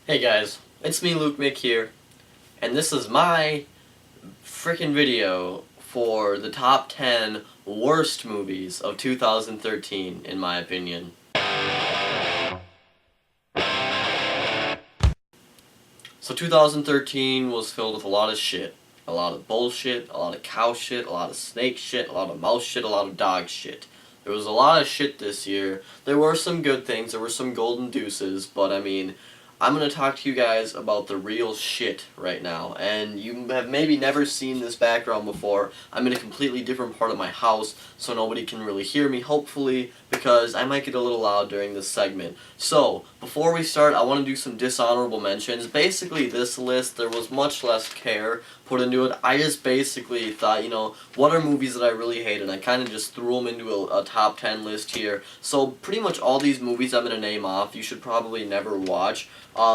Hey guys, it's me lukemick here, and this is my frickin' video for the top 10 worst movies of 2013, in my opinion. So 2013 was filled with a lot of shit. A lot of bullshit, a lot of cow shit, a lot of snake shit, a lot of mouse shit, a lot of dog shit. There was a lot of shit this year. There were some good things, there were some golden deuces, but I mean, I'm going to talk to you guys about the real shit right now. And you have maybe never seen this background before. I'm in a completely different part of my house, so nobody can really hear me, hopefully, because I might get a little loud during this segment. So, before we start, I want to do some dishonorable mentions. Basically, this list, there was much less care put into it. I just basically thought, what are movies that I really hate, and I kind of just threw them into a top 10 list here. So, pretty much all these movies I'm going to name off, you should probably never watch.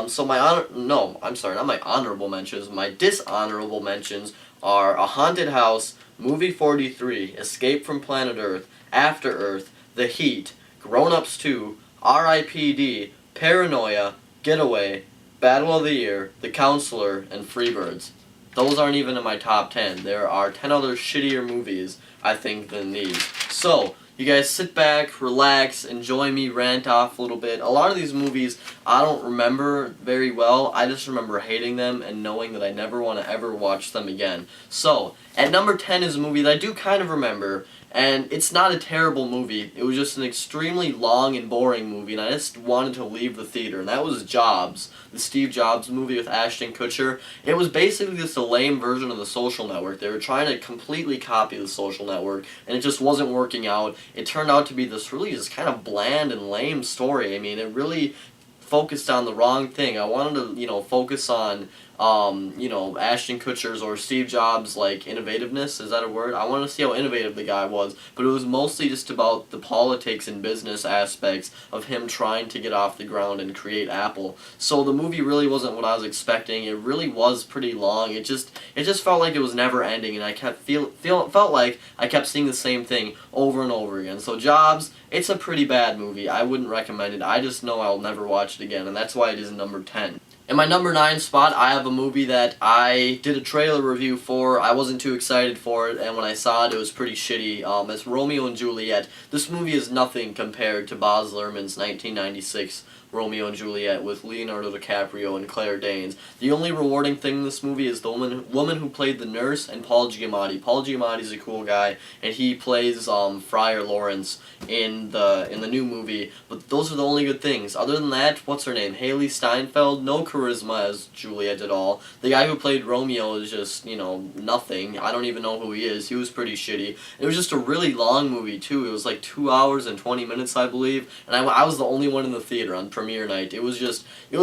So not my honorable mentions, my dishonorable mentions are A Haunted House, Movie 43, Escape from Planet Earth, After Earth, The Heat, Grown Ups 2, R.I.P.D., Paranoia, Getaway, Battle of the Year, The Counselor, and Freebirds. Those aren't even in my top 10. There are 10 other shittier movies, I think, than these. So, you guys sit back, relax, enjoy me rant off a little bit. A lot of these movies I don't remember very well. I just remember hating them and knowing that I never want to ever watch them again. So, at number 10 is a movie that I do kind of remember, and it's not a terrible movie. It was just an extremely long and boring movie, and I just wanted to leave the theater, and that was Jobs, the Steve Jobs movie with Ashton Kutcher. It was basically just a lame version of The Social Network. They were trying to completely copy The Social Network, and it just wasn't working out. It turned out to be this really just kind of bland and lame story. I mean, it really focused on the wrong thing. I wanted to, focus on, Ashton Kutcher's or Steve Jobs, innovativeness, is that a word? I wanted to see how innovative the guy was, but it was mostly just about the politics and business aspects of him trying to get off the ground and create Apple. So the movie really wasn't what I was expecting. It really was pretty long. It just felt like it was never ending, and I felt like I kept seeing the same thing over and over again. So Jobs, it's a pretty bad movie. I wouldn't recommend it. I just know I'll never watch it again, and that's why it is number 10. In my number 9 spot, I have a movie that I did a trailer review for. I wasn't too excited for it, and when I saw it, it was pretty shitty. It's Romeo and Juliet. This movie is nothing compared to Baz Luhrmann's 1996 Romeo and Juliet with Leonardo DiCaprio and Claire Danes. The only rewarding thing in this movie is the woman who played the nurse and Paul Giamatti. Paul Giamatti's a cool guy, and he plays Friar Lawrence in the new movie. But those are the only good things. Other than that, what's her name? Haley Steinfeld. No charisma as Juliet at all. The guy who played Romeo is just nothing. I don't even know who he is. He was pretty shitty. It was just a really long movie too. It was like 2 hours and 20 minutes, I believe, and I was the only one in the theater on premiere night. It was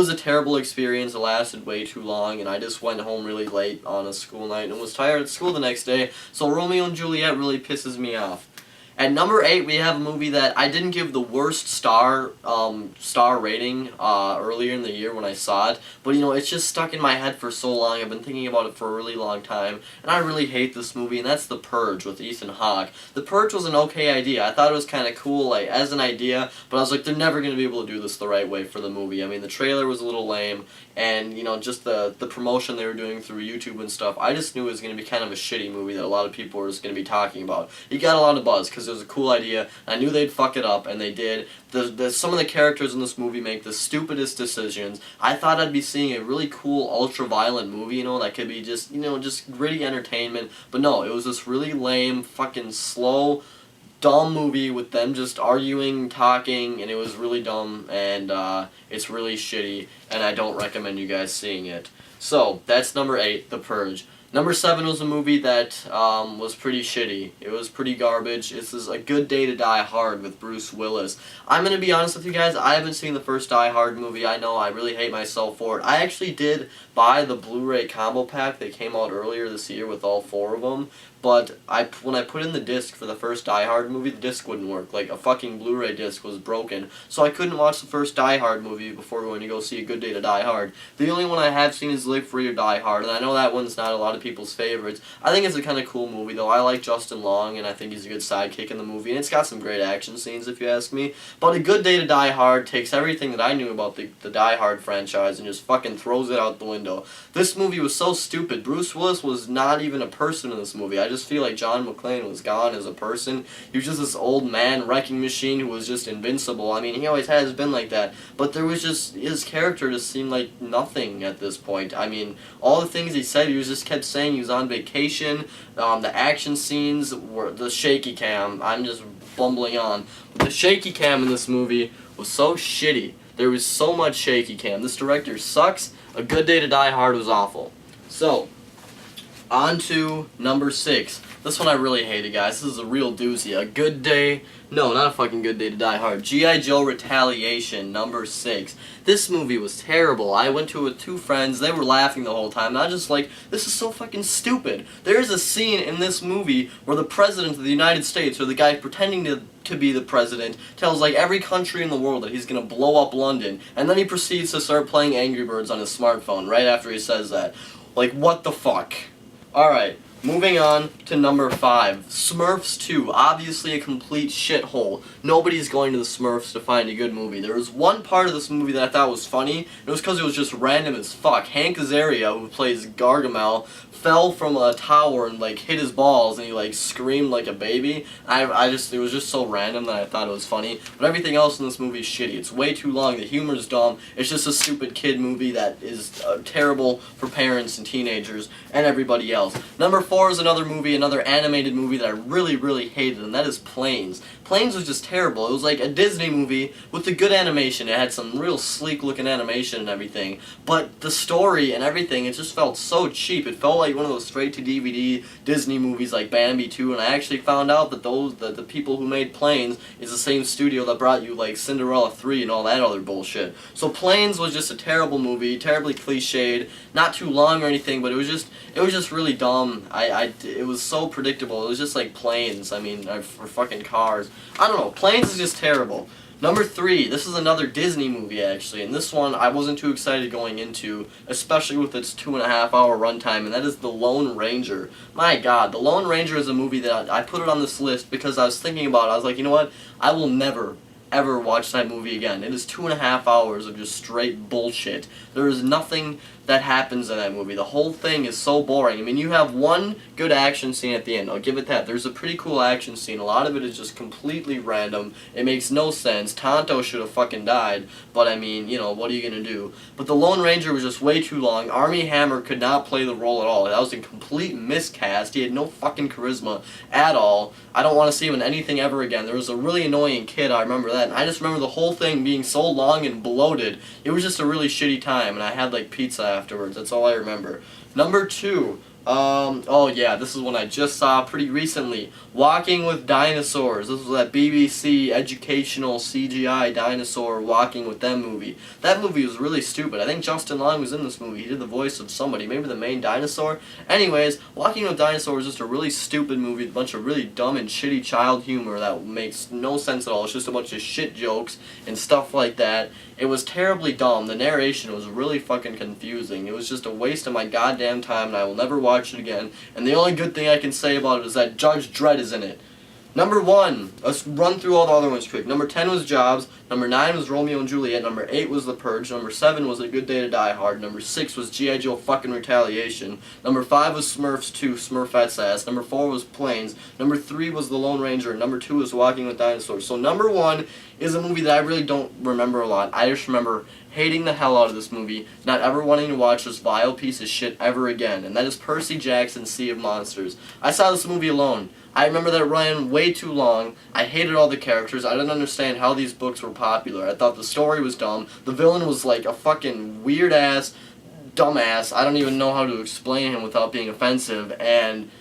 a terrible experience. It lasted way too long, and I just went home really late on a school night and was tired at school the next day, so Romeo and Juliet really pisses me off. At number 8, we have a movie that I didn't give the worst star rating earlier in the year when I saw it, but it's just stuck in my head for so long. I've been thinking about it for a really long time, and I really hate this movie, and that's The Purge with Ethan Hawke. The Purge was an okay idea. I thought it was kind of cool, as an idea, but I was like, they're never going to be able to do this the right way for the movie. I mean, the trailer was a little lame, and, just the promotion they were doing through YouTube and stuff, I just knew it was going to be kind of a shitty movie that a lot of people were just going to be talking about. It got a lot of buzz, because it was a cool idea. I knew they'd fuck it up, and they did. Some of the characters in this movie make the stupidest decisions. I thought I'd be seeing a really cool, ultra-violent movie, that could be just, just gritty entertainment, but no, it was this really lame, fucking slow, dumb movie with them just arguing, talking, and it was really dumb, and it's really shitty, and I don't recommend you guys seeing it. So, that's number 8, The Purge. Number 7 was a movie that was pretty shitty. It was pretty garbage. This is A Good Day to Die Hard with Bruce Willis. I'm going to be honest with you guys, I haven't seen the first Die Hard movie. I know I really hate myself for it. I actually did buy the Blu-ray combo pack that came out earlier this year with all 4 of them, but when I put in the disc for the first Die Hard movie, the disc wouldn't work. Like, a fucking Blu-ray disc was broken, so I couldn't watch the first Die Hard movie before going to go see A Good Day to Die Hard. The only one I have seen is Live Free or Die Hard, and I know that one's not a lot of of people's favorites. I think it's a kind of cool movie, though. I like Justin Long, and I think he's a good sidekick in the movie, and it's got some great action scenes, if you ask me. But A Good Day to Die Hard takes everything that I knew about the Die Hard franchise and just fucking throws it out the window. This movie was so stupid. Bruce Willis was not even a person in this movie. I just feel like John McClane was gone as a person. He was just this old man wrecking machine who was just invincible. I mean, he always has been like that, but there was just, his character just seemed like nothing at this point. I mean, all the things he said, he was just kept saying he was on vacation. The action scenes were the shaky cam. I'm just bumbling on. The shaky cam in this movie was so shitty. There was so much shaky cam. This director sucks. A Good Day to Die Hard was awful. So, on to number 6. This one I really hated, guys. This is a real doozy. A Good Day... No, not A Fucking Good Day to Die Hard. G.I. Joe Retaliation, number 6. This movie was terrible. I went to it with 2 friends. They were laughing the whole time. And I was just like, this is so fucking stupid. There's a scene in this movie where the President of the United States, or the guy pretending to be the President, tells like every country in the world that he's gonna blow up London. And then he proceeds to start playing Angry Birds on his smartphone right after he says that. Like, what the fuck? Alright. Moving on to number 5, Smurfs 2, obviously a complete shithole. Nobody's going to the Smurfs to find a good movie. There was one part of this movie that I thought was funny. It was because it was just random as fuck. Hank Azaria, who plays Gargamel, fell from a tower and like hit his balls and he like screamed like a baby. It was just so random that I thought it was funny. But everything else in this movie is shitty. It's way too long. The humor's dumb. It's just a stupid kid movie that is terrible for parents and teenagers and everybody else. Number 4 is another movie, another animated movie that I really, really hated, and that is Planes. Planes was just terrible. It was like a Disney movie with the good animation. It had some real sleek looking animation and everything. But the story and everything, it just felt so cheap. It felt like one of those straight to DVD Disney movies like Bambi 2, and I actually found out that the people who made Planes is the same studio that brought you like Cinderella 3 and all that other bullshit. So Planes was just a terrible movie, terribly cliched, not too long or anything, but it was just really dumb. It was so predictable. It was just like planes. I mean, for fucking cars. I don't know. Planes is just terrible. Number 3, this is another Disney movie actually, and this one I wasn't too excited going into, especially with its 2.5 hour runtime, and that is The Lone Ranger. My god, The Lone Ranger is a movie that I put it on this list because I was thinking about it. I was like, you know what? I will never, ever watch that movie again. It is 2.5 hours of just straight bullshit. There is nothing that happens in that movie. The whole thing is so boring. I mean, you have one good action scene at the end. I'll give it that. There's a pretty cool action scene. A lot of it is just completely random. It makes no sense. Tonto should have fucking died. But I mean, you know, what are you gonna do? But The Lone Ranger was just way too long. Armie Hammer could not play the role at all. That was a complete miscast. He had no fucking charisma at all. I don't want to see him in anything ever again. There was a really annoying kid, I remember that. And I just remember the whole thing being so long and bloated. It was just a really shitty time, and I had like pizza afterwards. That's all I remember. Number 2. Oh yeah, this is one I just saw pretty recently. Walking with Dinosaurs. This was that BBC educational CGI dinosaur Walking with Them movie. That movie was really stupid. I think Justin Long was in this movie. He did the voice of somebody, maybe the main dinosaur. Anyways, Walking with Dinosaurs is just a really stupid movie, a bunch of really dumb and shitty child humor that makes no sense at all. It's just a bunch of shit jokes and stuff like that. It was terribly dumb. The narration was really fucking confusing. It was just a waste of my goddamn time, and I will never watch it again. And the only good thing I can say about it is that Judge Dredd is in it. Number 1, let's run through all the other ones quick. Number 10 was Jobs. Number 9 was Romeo and Juliet. Number 8 was The Purge. Number 7 was A Good Day to Die Hard. Number 6 was G.I. Joe fucking Retaliation. Number 5 was Smurfs 2, Smurfette's ass. Number 4 was Planes. Number 3 was The Lone Ranger. Number 2 was Walking with Dinosaurs. So number 1 is a movie that I really don't remember a lot. I just remember hating the hell out of this movie, not ever wanting to watch this vile piece of shit ever again, and that is Percy Jackson's Sea of Monsters. I saw this movie alone. I remember that it ran way too long. I hated all the characters. I didn't understand how these books were popular. I thought the story was dumb. The villain was like a fucking weird-ass, dumbass. I don't even know how to explain him without being offensive, and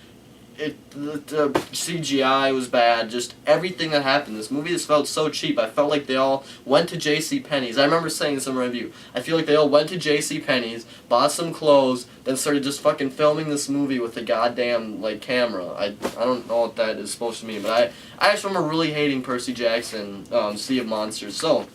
the CGI was bad, just everything that happened. This movie just felt so cheap. I felt like they all went to JCPenney's. I remember saying this in a review. I feel like they all went to JCPenney's, bought some clothes, then started just fucking filming this movie with a goddamn, like, camera. I don't know what that is supposed to mean, but I just remember really hating Percy Jackson, Sea of Monsters. So,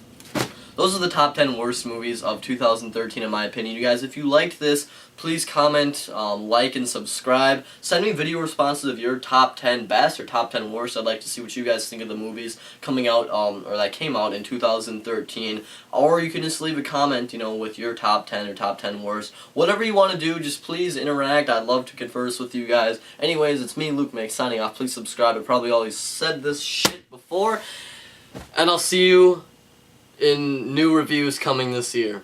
those are the top 10 worst movies of 2013 in my opinion. You guys, if you liked this, please comment, like, and subscribe. Send me video responses of your top 10 best or top 10 worst. I'd like to see what you guys think of the movies coming out, or that came out in 2013. Or you can just leave a comment, you know, with your top 10 or top 10 worst. Whatever you want to do, just please interact. I'd love to converse with you guys. Anyways, it's me, lukemick, signing off. Please subscribe. I probably always said this shit before. And I'll see you in new reviews coming this year.